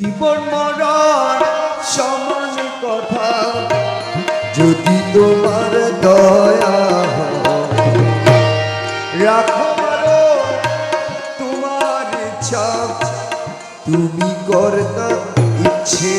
জীবন মরণ সমান কথা, যদি তোমার দয়া রাখো তোমার ইচ্ছা, তুমি করতা ইচ্ছে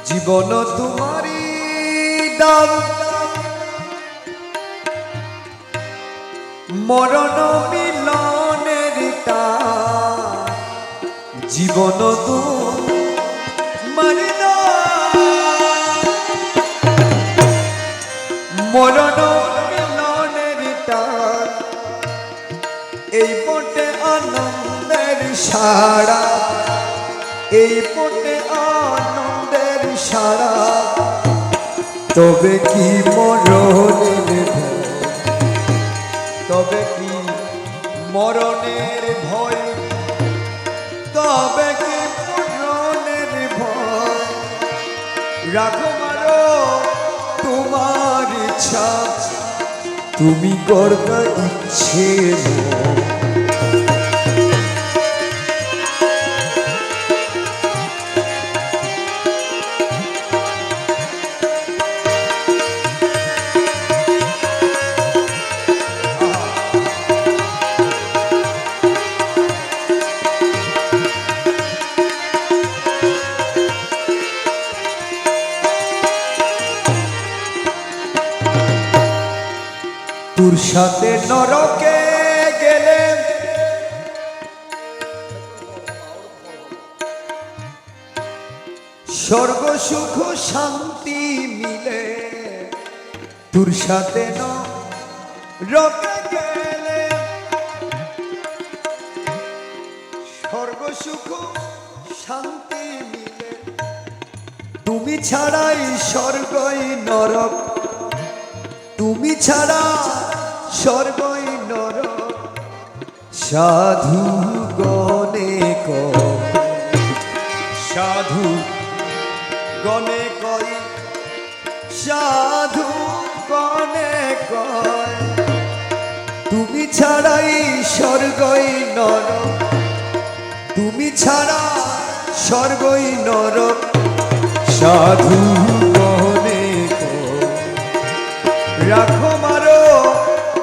জীবন তোমারি দান, মরণ মিলনের টান। জীবন তোমারি দান, মরণ মিলনের টান। এই পটে আনন্দের সারা, এই পটে আনন্দের সারা, তবে কি মরণের ভয়, তবে কি মরণের ভয়, তবে কি মরণের ভয়। রাখো মারো তোমার ইচ্ছা, তুমি করতে ইচ্ছে তোর সাথে নরকে গেলে স্বর্গ সুখ শান্তি মিলে। তোর সাথে নরকে গেলে স্বর্গ সুখ শান্তি মিলে। তুমি ছাড়াই স্বর্গই নরক, তুমি ছাড়া স্বর্গই নরক। সাধু গণে কয়, সাধু গণে কয়, সাধু গণে কয়, তুমি ছাড়াই স্বর্গই নরক, তুমি ছাড়া স্বর্গই নরক। সাধু গণে কয়, রাখো মারো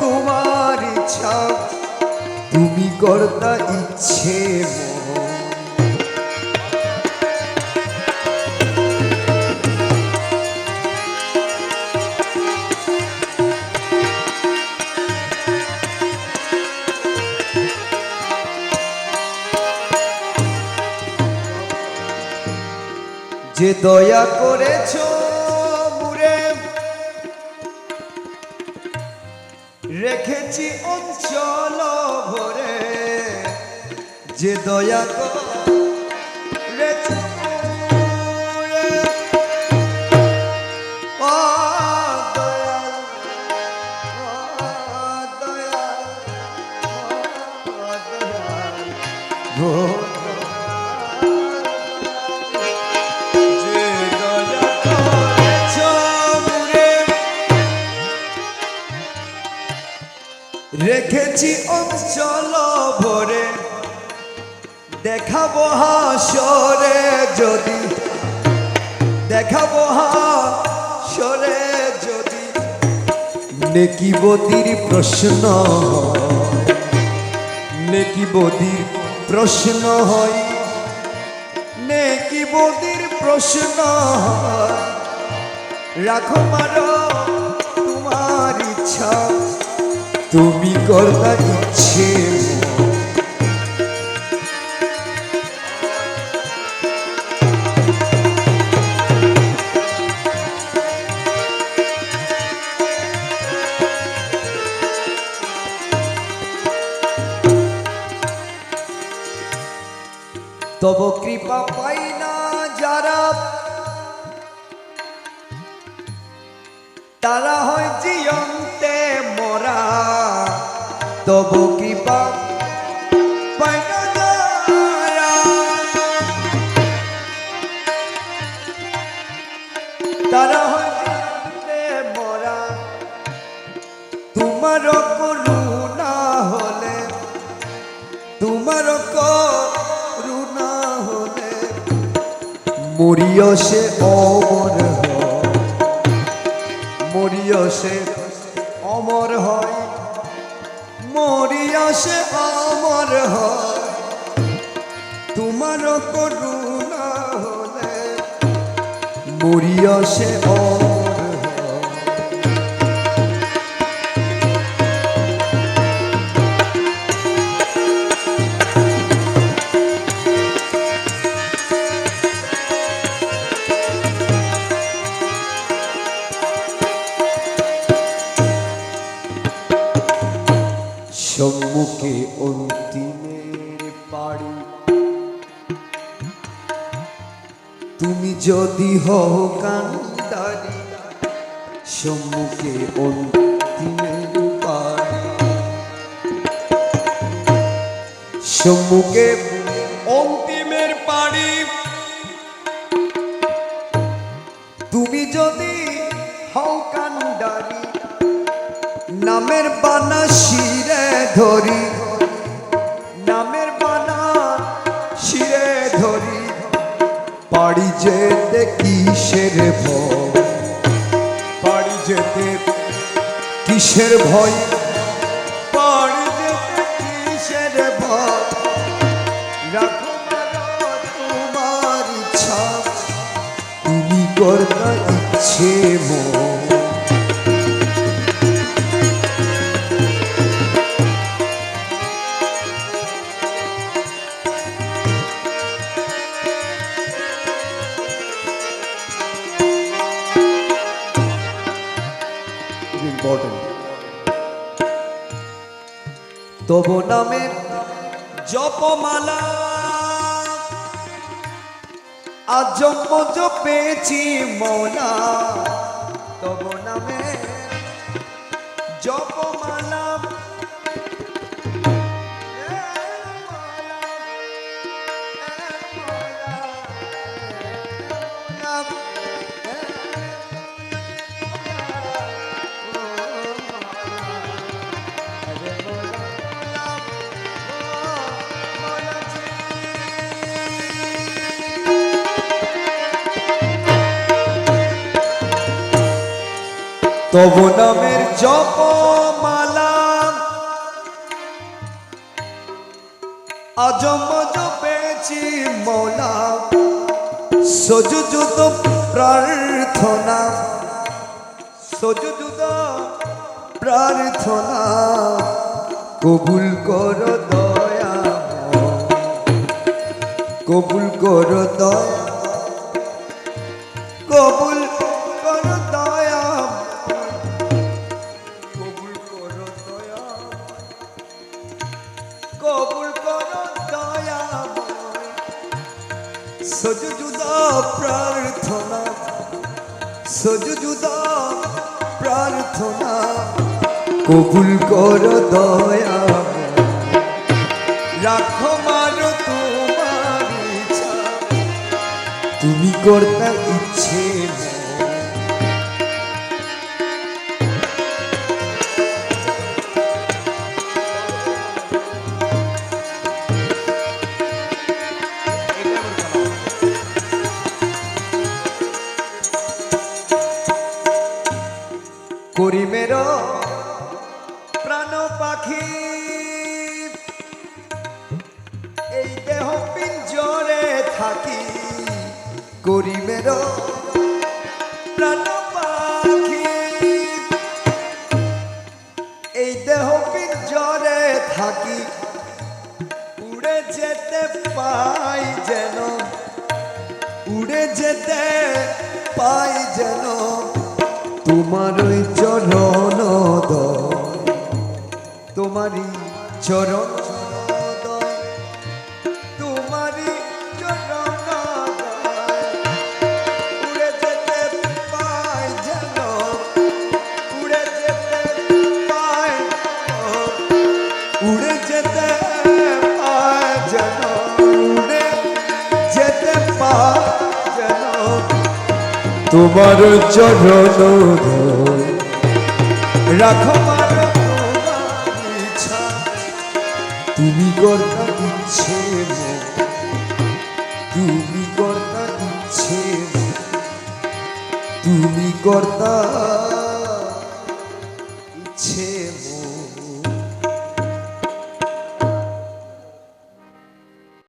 তোমার ইচ্ছা, তুমি করতা ইচ্ছে যে দয়া করেছ মুরে, রেখেছি অঞ্চল ভরে। যে দয়া করেছ মুরে, ও দয়াল, ও দয়াল, ও দয়াল গো। রেখেছি অঞ্চল ভরে, দেখাবো হাসরে যদি, দেখাবো হাসরে যদি নেকি বদির প্রশ্ন, নেকি বদির প্রশ্ন হয়, নেকি বদির প্রশ্ন হয়। রাখো মারো তোমার ইচ্ছা, তুমি করতা ইচ্ছে তব কৃপা পাই না যারা তারা হয় জিয়ন্তে মরা, তব কৃপা পায় না যারা। তারা হয় জিয়ন্তে মরা, তোমার করুণা হলে, তোমার করুণা হলে মরিয় সে অমর হয়, মরিয় সে অমর হয়, মরিয় সে অমর হয়। তোমার করুণা হলে মরিয় সে অমর হয়। সম্মুখে অন্তিমের পাড়ি, তুমি যদি হও কান্ডারি। সম্মুখে অন্তিমের পাড়ি, সম্মুখে অন্তিমের পাড়ি, তুমি যদি হও কান্ডারি। নামের বানা শিরে ধরি, নামের বানা শিরে ধরি, পাড়ি যেতে কিসের ভয়, পাড়ি যেতে কিসের ভয়, পাড়ি যেতে কিসের ভয়। রাখো তোমার ইচ্ছা, তুমি করতা ইচ্ছে মন। তব নামে জপমালা, আজন্ম জপেছি মৌলা। তব নামে জপমালা, তব নামের জপমালা, আজন্ম জপেছি মৌলা। সজুজুত প্রার্থনা, সজুজুত প্রার্থনা, কবুল কর দয়া, কবুল কর দয়া, কবুল কর দয়া, কবুল কর দয়া, কবুল কর দয়া। সজুজুদা প্রার্থনা, সজুজুদা প্রার্থনা, কবুল কর দয়া। রাখো মারো তোমার ইচ্ছা, তুমি করতা ইচ্ছে করিমের প্রাণ পাখি। এই দেহ পিঞ্জরে থাকি, করিমের প্রাণ পাখি। এই দেহ পিঞ্জরে থাকি, উড়ে যেতে পাই যেন, উড়ে যেতে পাই যেন তোমার ওই চরণ দয়, তোমারই চরণ দয়, তোমারই চরণ দয়। উড়ে যেতে পাই যেন তোমার চরণ ধরে রাখো মান তোমার ইচ্ছা, তুমি কর্তা ইচ্ছে মন, তুমি কর্তা ইচ্ছে মন, তুমি কর্তা ইচ্ছে মন।